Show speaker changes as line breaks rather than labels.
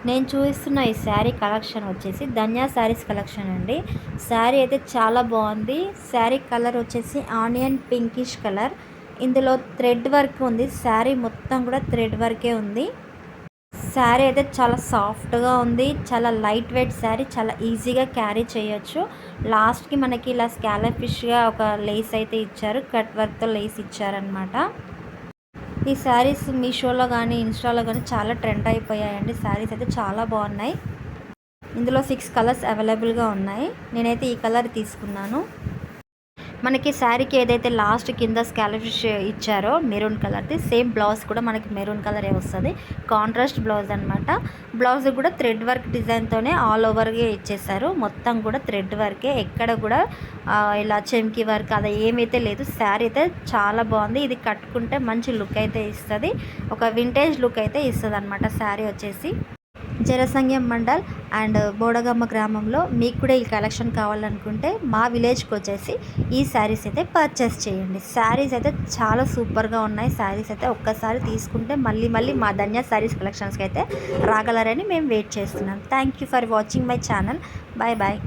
నేను చూపిస్తున్న ఈ శారీ కలెక్షన్ వచ్చేసి ధన్య శారీస్ కలెక్షన్ అండి. శారీ అయితే చాలా బాగుంది. శారీ కలర్ వచ్చేసి ఆనియన్ పింకిష్ కలర్. ఇందులో థ్రెడ్ వర్క్ ఉంది. శారీ మొత్తం కూడా థ్రెడ్ వర్కే ఉంది. శారీ అయితే చాలా సాఫ్ట్గా ఉంది. చాలా లైట్ వెయిట్ శారీ. చాలా ఈజీగా క్యారీ చేయొచ్చు. లాస్ట్కి మనకి ఇలా స్కాలప్ ఫిష్గా ఒక లేస్ అయితే ఇచ్చారు. కట్ వర్క్తో లేస్ ఇచ్చారనమాట. ఈ శారీస్ మీషోలో కానీ ఇన్స్టాలో కానీ చాలా ట్రెండ్ అయిపోయాయండి. శారీస్ అయితే చాలా బాగున్నాయి. ఇందులో 6 కలర్స్ అవైలబుల్గా ఉన్నాయి. నేనైతే ఈ కలర్ తీసుకున్నాను. మనకి శారీకి ఏదైతే లాస్ట్ కింద స్కాలప్ ఫిష్ ఇచ్చారో మెరూన్ కలర్ది సేమ్ బ్లౌజ్ కూడా మనకి మెరూన్ కలరే వస్తుంది. కాంట్రాస్ట్ బ్లౌజ్ అనమాట. బ్లౌజ్ కూడా థ్రెడ్ వర్క్ డిజైన్తోనే ఆల్ ఓవర్గా ఇచ్చేసారు. మొత్తం కూడా థ్రెడ్ వర్కే. ఎక్కడ కూడా ఇలా చెమ్కి వర్క్ అలా ఏమైతే లేదు. శారీ అయితే చాలా బాగుంది. ఇది కట్టుకుంటే మంచి లుక్ అయితే ఇస్తుంది. ఒక వింటేజ్ లుక్ అయితే ఇస్తుంది అనమాట శారీ వచ్చేసి. జనసంఘం మండల్ అండ్ బోడగమ్మ గ్రామంలో మీకు కూడా ఈ కలెక్షన్ కావాలనుకుంటే మా విలేజ్కి వచ్చేసి ఈ శారీస్ అయితే పర్చేస్ చేయండి. శారీస్ అయితే చాలా సూపర్గా ఉన్నాయి. శారీస్ అయితే ఒక్కసారి తీసుకుంటే మళ్ళీ మళ్ళీ మా ధన్య శారీస్ కలెక్షన్స్కి అయితే రాగలరని మేము వెయిట్ చేస్తున్నాం. Thank you for watching my channel. Bye bye.